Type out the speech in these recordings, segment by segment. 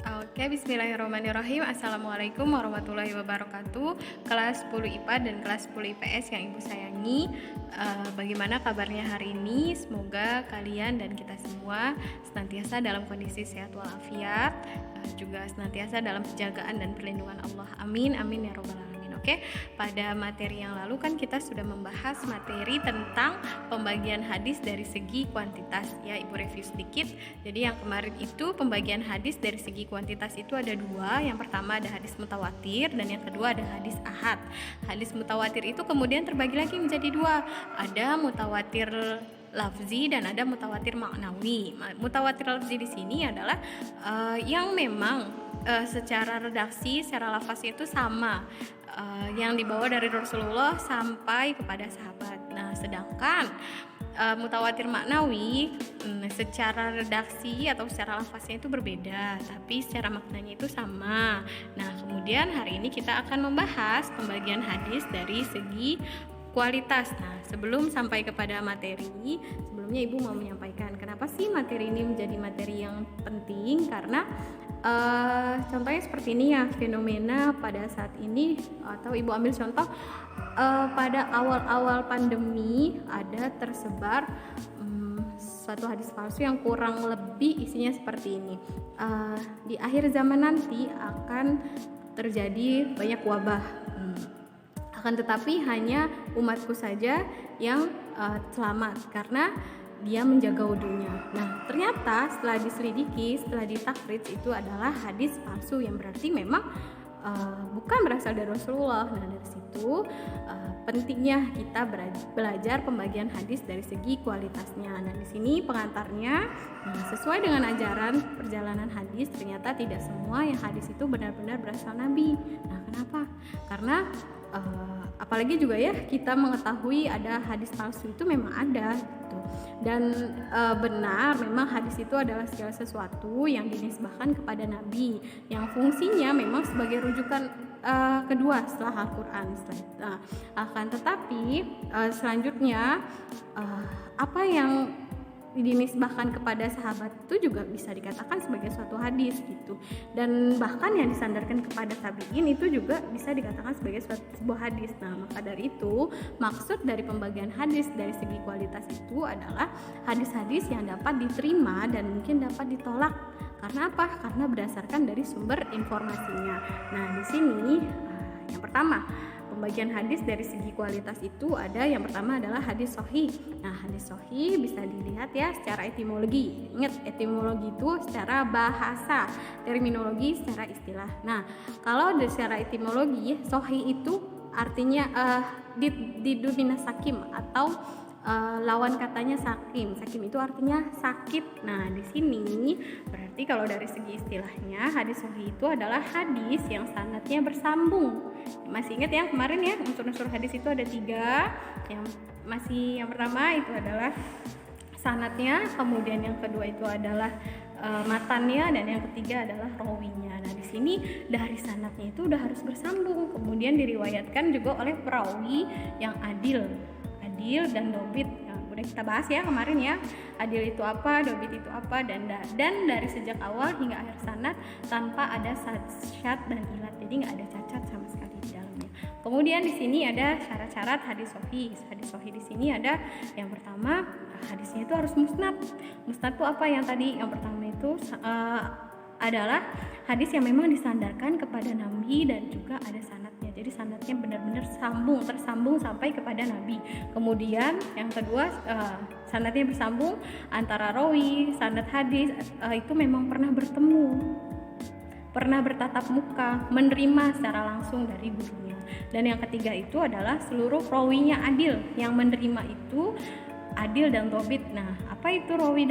Oke, bismillahirrahmanirrahim. Assalamualaikum warahmatullahi wabarakatuh. Kelas 10 IPA dan kelas 10 IPS yang Ibu sayangi, bagaimana kabarnya hari ini? Semoga kalian dan kita semua senantiasa dalam kondisi sehat walafiat, juga senantiasa dalam penjagaan dan perlindungan Allah. Amin, amin ya robbal alamin. Oke, pada materi yang lalu kan kita sudah membahas materi tentang pembagian hadis dari segi kuantitas ya, Ibu review sedikit. Jadi yang kemarin itu pembagian hadis dari segi kuantitas itu ada dua. Yang pertama ada hadis mutawatir dan yang kedua ada hadis ahad. Hadis mutawatir itu kemudian terbagi lagi menjadi dua. Ada mutawatir lafzi dan ada mutawatir maknawi. Mutawatir lafzi di sini adalah yang memang secara redaksi, secara lafaznya itu sama, yang dibawa dari Rasulullah sampai kepada sahabat. Nah, sedangkan mutawatir maknawi secara redaksi atau secara lafaznya itu berbeda, tapi secara maknanya itu sama. Nah, kemudian hari ini kita akan membahas pembagian hadis dari segi kualitas. Nah, sebelum sampai kepada materi, sebelumnya Ibu mau menyampaikan kenapa sih materi ini menjadi materi yang penting, karena contohnya seperti ini ya, fenomena pada saat ini, atau Ibu ambil contoh pada awal-awal pandemi ada tersebar suatu hadis palsu yang kurang lebih isinya seperti ini. Di akhir zaman nanti akan terjadi banyak wabah, akan tetapi hanya umatku saja yang selamat karena dia menjaga wudunya. Nah, ternyata setelah diselidiki, setelah ditakhrij, itu adalah hadis palsu yang berarti memang bukan berasal dari Rasulullah. Nah, dari situ pentingnya kita belajar pembagian hadis dari segi kualitasnya. Nah, di sini pengantarnya, sesuai dengan ajaran perjalanan hadis, ternyata tidak semua yang hadis itu benar-benar berasal Nabi. Nah, kenapa? Karena apalagi juga ya, kita mengetahui ada hadis palsu itu memang ada gitu. Dan benar memang hadis itu adalah segala sesuatu yang dinisbahkan kepada Nabi, yang fungsinya memang sebagai rujukan kedua setelah Al-Quran. Nah, akan tetapi selanjutnya apa yang dinisbahkan kepada sahabat itu juga bisa dikatakan sebagai suatu hadis gitu, dan bahkan yang disandarkan kepada tabi'in itu juga bisa dikatakan sebagai sebuah hadis. Nah, maka dari itu maksud dari pembagian hadis dari segi kualitas itu adalah hadis-hadis yang dapat diterima dan mungkin dapat ditolak. Karena apa? Karena berdasarkan dari sumber informasinya. Nah, di sini yang pertama, pembagian hadis dari segi kualitas itu ada, yang pertama adalah hadis sahih. Nah, hadis sahih bisa dilihat ya secara etimologi. Ingat, etimologi itu secara bahasa, terminologi secara istilah. Nah, kalau dari secara etimologi, sahih itu artinya didumina sakim atau lawan katanya sakim. Sakim itu artinya sakit. Nah, di sini berarti kalau dari segi istilahnya, hadis sahih itu adalah hadis yang sanadnya bersambung. Masih ingat ya kemarin ya, unsur-unsur hadis itu ada 3. Yang pertama itu adalah sanadnya, kemudian yang kedua itu adalah matannya, dan yang ketiga adalah rawinya. Nah, di sini dari sanadnya itu udah harus bersambung, kemudian diriwayatkan juga oleh perawi yang adil dan dobit. Nah, udah kita bahas ya kemarin ya, adil itu apa, dobit itu apa, dan dari sejak awal hingga akhir sanad tanpa ada syad dan ilat, jadi nggak ada cacat sama sekali di dalamnya. Kemudian di sini ada syarat-syarat hadis sahih. Hadis sahih di sini ada yang pertama, hadisnya itu harus musnad. Musnad itu apa yang tadi? Yang pertama itu adalah hadis yang memang disandarkan kepada Nabi dan juga ada sanadnya. Jadi sanadnya benar-benar tersambung sampai kepada Nabi. Kemudian yang kedua, sanadnya bersambung antara rawi, sanad hadis itu memang pernah bertemu, pernah bertatap muka, menerima secara langsung dari gurunya. Dan yang ketiga itu adalah seluruh rawinya adil. Yang menerima itu adil dan dobit. Nah, apa itu rawi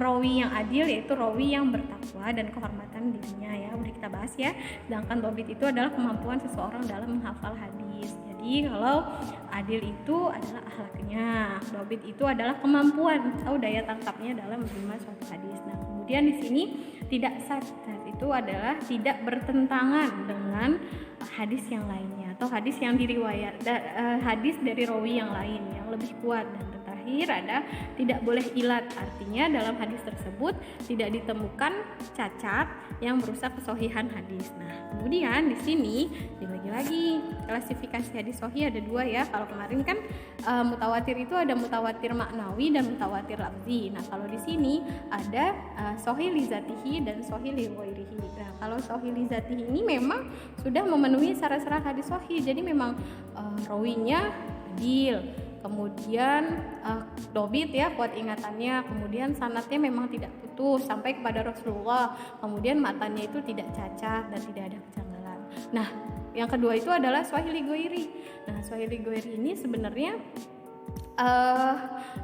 rawi yang adil? Yaitu rawi yang bertakwa dan kehormatan dirinya ya, udah kita bahas ya. Sedangkan dobit itu adalah kemampuan seseorang dalam menghafal hadis. Jadi kalau adil itu adalah akhlaknya, dobit itu adalah kemampuan atau daya tangkapnya dalam menerima suatu hadis. Nah, kemudian di sini tidak sah itu adalah tidak bertentangan dengan hadis yang lainnya atau hadis yang hadis dari rawi yang lain yang lebih kuat. Dan terakhir ada tidak boleh ilat, artinya dalam hadis hadis tersebut tidak ditemukan cacat yang merusak kesohihan hadis. Nah, kemudian di sini dibagi lagi klasifikasi hadis sahih ada 2 ya. Kalau kemarin kan mutawatir itu ada mutawatir maknawi dan mutawatir lafzi. Nah, kalau di sini ada sahih li zatihi dan sahih li ghairihi. Nah, kalau sahih li zatihi ini memang sudah memenuhi syarat-syarat hadis sahih. Jadi memang rawinya adil, kemudian dobit ya, kuat ingatannya, kemudian sanadnya memang tidak putus sampai kepada Rasulullah, kemudian matanya itu tidak cacat dan tidak ada kejanggalan. Nah, yang kedua itu adalah sahih li ghairi. Nah, sahih li ghairi ini sebenarnya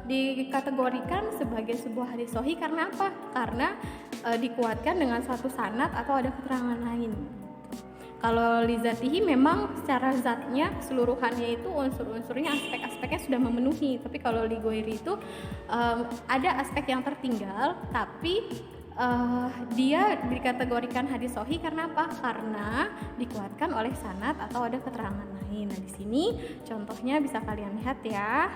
dikategorikan sebagai sebuah hadis sahih karena apa? Karena dikuatkan dengan satu sanad atau ada keterangan lain. Kalau li zatihi memang secara zatnya keseluruhannya itu unsur-unsurnya, aspek-aspeknya sudah memenuhi. Tapi kalau li ghairi itu ada aspek yang tertinggal, tapi dia dikategorikan hadis sahih karena apa? Karena dikuatkan oleh sanad atau ada keterangan lain. Nah, di sini contohnya bisa kalian lihat ya.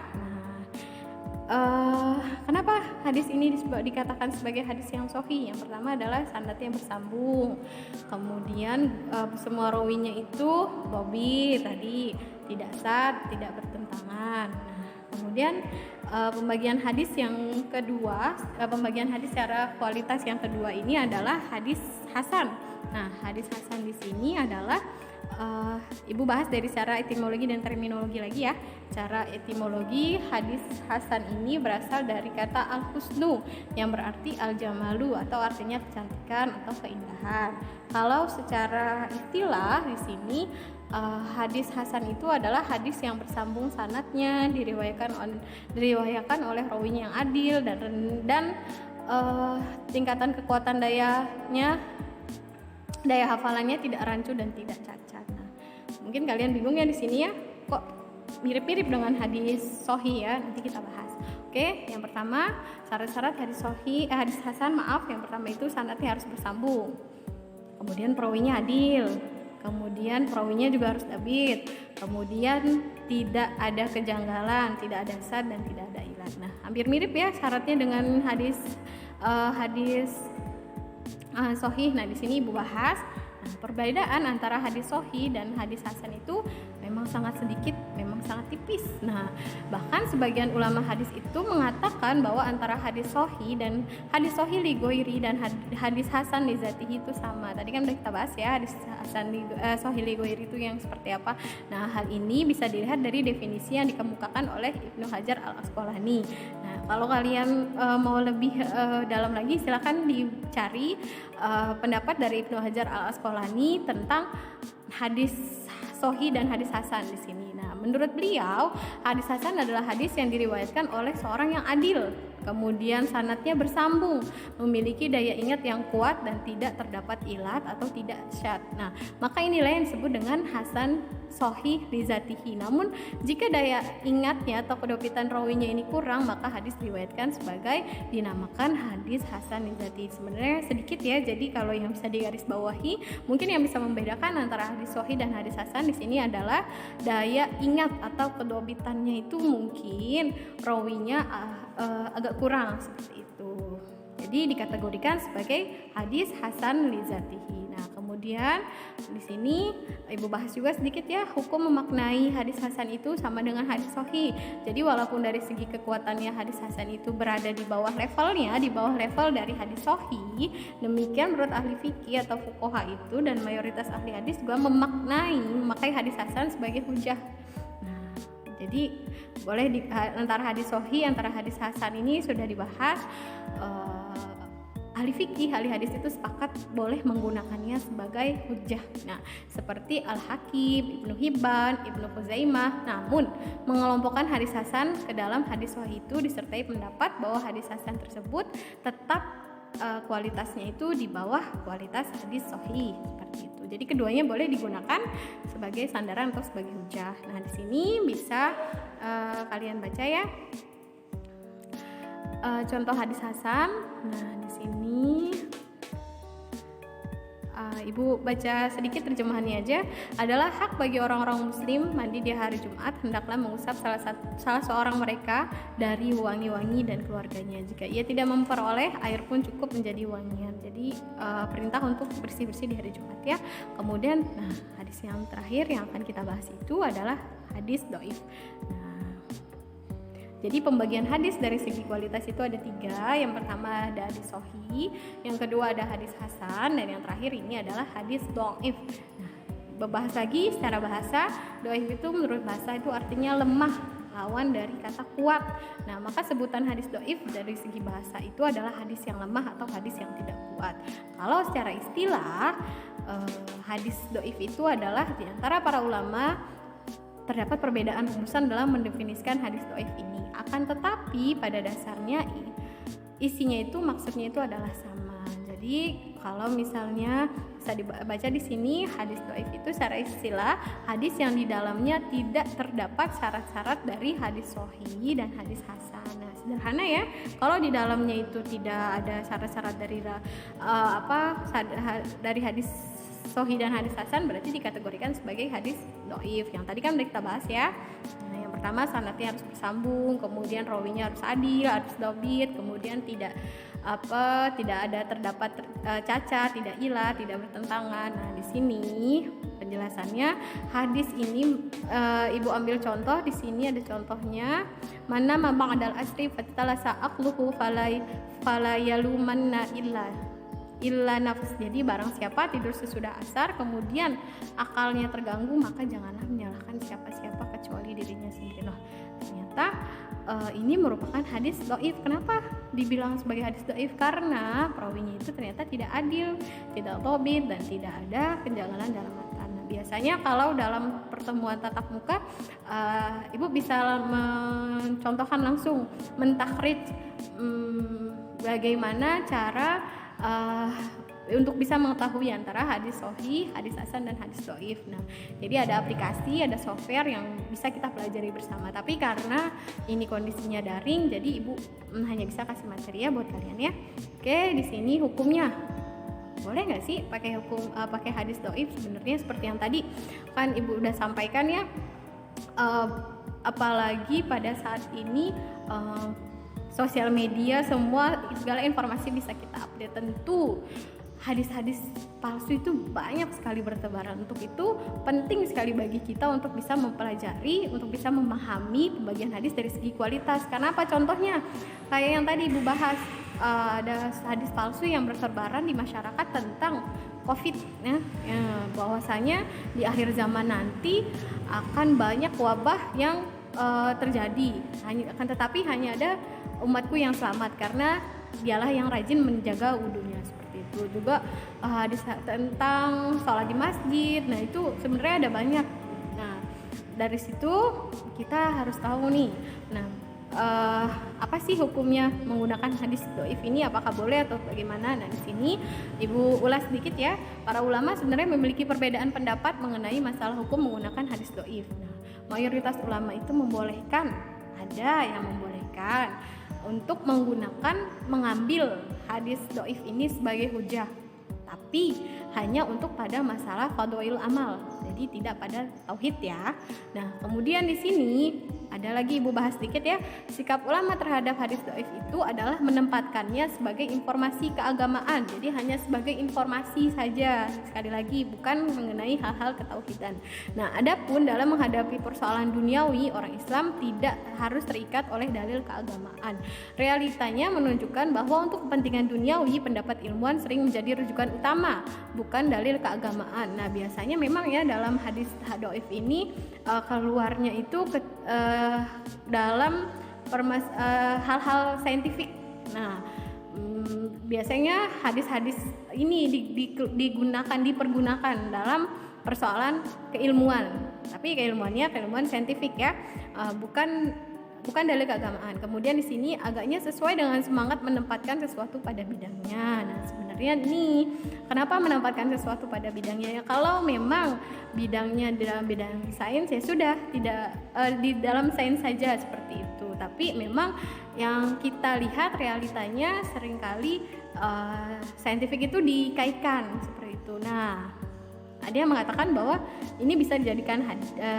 Kenapa hadis ini dikatakan sebagai hadis yang sahih? Yang pertama adalah sanadnya bersambung, kemudian semua rawinya itu dhabit tadi, tidak sad, tidak bertentangan. Nah, kemudian pembagian hadis yang kedua, pembagian hadis secara kualitas yang kedua ini adalah hadis hasan. Nah, hadis hasan di sini adalah Ibu bahas dari secara etimologi dan terminologi lagi ya. Cara etimologi, hadis hasan ini berasal dari kata al-husnu yang berarti al-jamalu atau artinya kecantikan atau keindahan. Kalau secara istilah di sini hadis hasan itu adalah hadis yang bersambung sanadnya, diriwayatkan oleh rawinya yang adil dan tingkatan kekuatan daya hafalannya tidak rancu dan tidak cacat. Nah, mungkin kalian bingung ya di sini ya, kok mirip-mirip dengan hadis sahih ya. Nanti kita bahas. Oke, yang pertama syarat-syarat hadis sahih, hadis hasan yang pertama itu sanadnya harus bersambung. Kemudian perawinya adil. Kemudian perawinya juga harus dhabit. Kemudian tidak ada kejanggalan, tidak ada sad dan tidak ada ilat. Nah, hampir mirip ya syaratnya dengan hadis sahih. Nah, di sini Ibu bahas perbedaan antara hadis sahih dan hadis hasan itu memang sangat sedikit, memang sangat tipis. Nah, bahkan sebagian ulama hadis itu mengatakan bahwa antara hadis sahih dan hadis sahih li ghairi dan hadis hasan li zatihi itu sama. Tadi kan udah kita bahas ya hadis sahih li ghairi itu yang seperti apa. Nah, hal ini bisa dilihat dari definisi yang dikemukakan oleh Ibnu Hajar al-Asqalani. Nah, kalau kalian mau lebih dalam lagi silakan dicari pendapat dari Ibnu Hajar al-Asqalani tentang hadis sahih dan hadis hasan di sini. Nah, menurut beliau, hadis hasan adalah hadis yang diriwayatkan oleh seorang yang adil, kemudian sanadnya bersambung, memiliki daya ingat yang kuat dan tidak terdapat ilat atau tidak syad. Nah, maka inilah yang disebut dengan hasan sahih li zatihi. Namun, jika daya ingatnya atau kedopitan rawinya ini kurang, maka hadis diriwayatkan sebagai dinamakan hadis hasan li zatihi. Sebenarnya sedikit ya, jadi kalau yang bisa digarisbawahi, mungkin yang bisa membedakan antara hadis sahih dan hadis hasan di sini adalah daya ingat atau kedobitannya itu mungkin rawinya agak kurang seperti itu. Jadi dikategorikan sebagai hadis hasan li zatihi. Nah, kemudian di sini Ibu bahas juga sedikit ya, hukum memaknai hadis hasan itu sama dengan hadis sahih. Jadi walaupun dari segi kekuatannya hadis hasan itu berada di bawah levelnya, di bawah level dari hadis sahih, demikian menurut ahli fikih atau fuqaha itu dan mayoritas ahli hadis juga memakai hadis hasan sebagai hujah. Nah, jadi boleh antara hadis sahih, antara hadis hasan ini sudah dibahas. Ahli fikih, ahli hadis itu sepakat boleh menggunakannya sebagai hujjah. Nah, seperti Al-Hakim, Ibnu Hibban, Ibnu Khuzaimah. Namun, mengelompokkan hadis hasan ke dalam hadis sahih itu disertai pendapat bahwa hadis hasan tersebut tetap kualitasnya itu di bawah kualitas hadis sahih seperti itu. Jadi keduanya boleh digunakan sebagai sandaran atau sebagai hujjah. Nah, di sini bisa kalian baca ya. Contoh hadis hasan. Nah, di sini Ibu baca sedikit terjemahannya aja. Adalah hak bagi orang-orang muslim mandi di hari Jumat, hendaklah mengusap salah seorang mereka dari wangi-wangi dan keluarganya. Jika ia tidak memperoleh, air pun cukup menjadi wangian. Jadi perintah untuk bersih-bersih di hari Jumat ya. Kemudian hadis yang terakhir yang akan kita bahas itu adalah hadis dhaif. Jadi pembagian hadis dari segi kualitas itu ada 3. Yang pertama ada hadis sahih, yang kedua ada hadis hasan, dan yang terakhir ini adalah hadis dhaif. Bahas lagi secara bahasa, dhaif itu menurut bahasa itu artinya lemah, lawan dari kata kuat. Maka sebutan hadis dhaif dari segi bahasa itu adalah hadis yang lemah atau hadis yang tidak kuat. Kalau secara istilah, hadis dhaif itu adalah di antara para ulama terdapat perbedaan rumusan dalam mendefinisikan hadis dhaif ini. Akan tetapi pada dasarnya isinya itu maksudnya itu adalah sama. Jadi kalau misalnya bisa dibaca di sini, hadis dhaif itu secara istilah hadis yang di dalamnya tidak terdapat syarat-syarat dari hadis sahih dan hadis hasan. Sederhana ya, kalau di dalamnya itu tidak ada syarat-syarat dari hadis sahih dan hadis hasan, berarti dikategorikan sebagai hadis dhaif. Yang tadi kan udah kita bahas ya. Yang pertama sanadnya harus bersambung, kemudian rawinya harus adil, harus dhabit, kemudian tidak ada terdapat cacat, tidak ilah, tidak bertentangan. Di sini penjelasannya hadis ini Ibu ambil contoh. Di sini ada contohnya, mana mabang adal asri fatalasa aqluhu falayalumanna illa nafs. Jadi barang siapa tidur sesudah asar kemudian akalnya terganggu, maka janganlah menyalahkan siapa-siapa kecuali dirinya sendiri. Ternyata ini merupakan hadis dhaif. Kenapa dibilang sebagai hadis dhaif? Karena perawinya itu ternyata tidak adil, tidak dhabit, dan tidak ada kenjanggalan dalam matan. Biasanya kalau dalam pertemuan tatap muka, Ibu bisa mencontohkan langsung, mentakhrij bagaimana cara untuk bisa mengetahui antara hadis sahih, hadis hasan, dan hadis dhaif. Jadi ada aplikasi, ada software yang bisa kita pelajari bersama. Tapi karena ini kondisinya daring, jadi Ibu hanya bisa kasih materi ya buat kalian ya. Oke, di sini hukumnya. Boleh nggak sih pakai hadis dhaif? Sebenarnya seperti yang tadi kan Ibu udah sampaikan ya. Apalagi pada saat ini sosial media, segala informasi bisa kita update. Tentu hadis-hadis palsu itu banyak sekali bertebaran. Untuk itu penting sekali bagi kita untuk bisa mempelajari, untuk bisa memahami pembagian hadis dari segi kualitas. Karena apa? Contohnya kayak yang tadi Ibu bahas, ada hadis palsu yang bertebaran di masyarakat tentang COVID ya, bahwasanya di akhir zaman nanti akan banyak wabah yang terjadi. Tetapi hanya ada umatku yang selamat karena dialah yang rajin menjaga wudunya. Seperti itu juga hadis tentang sholat di masjid. Itu sebenarnya ada banyak. Dari situ kita harus tahu nih. Apa sih hukumnya menggunakan hadis dhaif ini? Apakah boleh atau bagaimana? Di sini Ibu ulas sedikit ya. Para ulama sebenarnya memiliki perbedaan pendapat mengenai masalah hukum menggunakan hadis dhaif. Mayoritas ulama itu membolehkan, ada yang membolehkan untuk mengambil hadis dhaif ini sebagai hujah, tapi hanya untuk pada masalah fadhail amal, jadi tidak pada tauhid ya. Kemudian di sini ada lagi Ibu bahas sedikit ya. Sikap ulama terhadap hadis dhaif itu adalah menempatkannya sebagai informasi keagamaan, jadi hanya sebagai informasi saja. Sekali lagi bukan mengenai hal-hal ketauhidan. Adapun dalam menghadapi persoalan duniawi, orang Islam tidak harus terikat oleh dalil keagamaan. Realitanya menunjukkan bahwa untuk kepentingan duniawi, pendapat ilmuwan sering menjadi rujukan utama, bukan dalil keagamaan. Biasanya memang ya dalam hadis dhaif ini keluarnya itu dalam hal-hal saintifik. Biasanya hadis-hadis ini dipergunakan dalam persoalan keilmuan, tapi keilmuan saintifik ya, bukan dalil keagamaan. Kemudian di sini agaknya sesuai dengan semangat menempatkan sesuatu pada bidangnya. Sebenarnya nih, kenapa menempatkan sesuatu pada bidangnya? Ya kalau memang bidangnya dalam bidang sains ya sudah, tidak di dalam sains saja seperti itu. Tapi memang yang kita lihat realitanya seringkali saintifik itu dikaitkan seperti itu. itu. Nah, ada yang mengatakan bahwa ini bisa dijadikan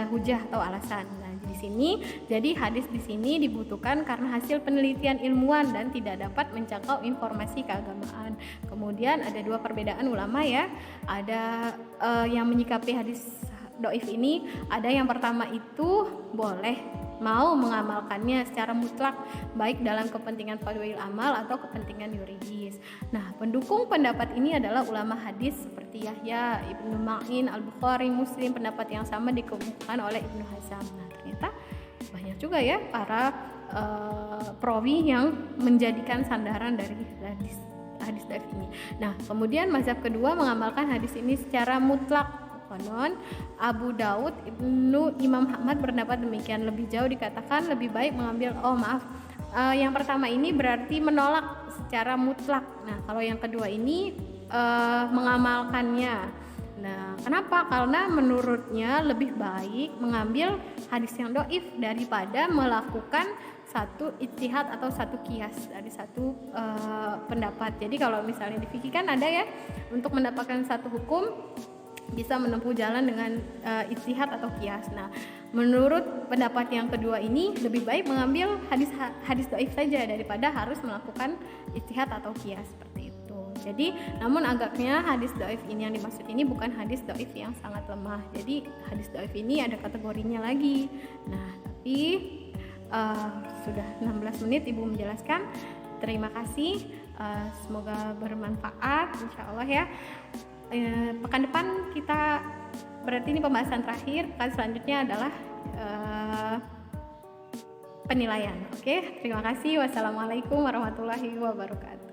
hujah atau alasan. Nah, di sini jadi hadis di sini dibutuhkan karena hasil penelitian ilmuwan dan tidak dapat menjangkau informasi keagamaan. Kemudian ada dua perbedaan ulama ya. Ada yang menyikapi hadis dhaif ini, ada yang pertama itu boleh mau mengamalkannya secara mutlak baik dalam kepentingan fadhil amal atau kepentingan yuridis. Nah, pendukung pendapat ini adalah ulama hadis seperti Yahya, Ibnu Ma'in, Al-Bukhari, Muslim. Pendapat yang sama dikemukakan oleh Ibnu Hazm. Nah, ternyata banyak juga ya para perawi yang menjadikan sandaran dari hadis dhaif ini. Nah, kemudian mazhab kedua mengamalkan hadis ini secara mutlak. Konon Abu Daud Ibnu Imam Ahmad berpendapat demikian. Lebih jauh dikatakan lebih baik mengambil yang pertama ini berarti menolak secara mutlak. Nah, kalau yang kedua ini mengamalkannya. Nah, kenapa? Karena menurutnya lebih baik mengambil hadis yang dhaif daripada melakukan satu ijtihad atau satu kias dari satu pendapat. Jadi kalau misalnya di fikih kan ada ya, untuk mendapatkan satu hukum bisa menempuh jalan dengan ijtihad atau kias. Nah, menurut pendapat yang kedua ini lebih baik mengambil hadis dhaif saja daripada harus melakukan ijtihad atau kias seperti itu. Jadi, namun agaknya hadis dhaif ini yang dimaksud ini bukan hadis dhaif yang sangat lemah. Jadi, hadis dhaif ini ada kategorinya lagi. Nah, tapi sudah 16 menit Ibu menjelaskan. Terima kasih. Semoga bermanfaat insyaallah ya. Pekan depan kita berarti ini pembahasan terakhir. Pekan selanjutnya adalah penilaian. Oke, terima kasih. Wassalamualaikum warahmatullahi wabarakatuh.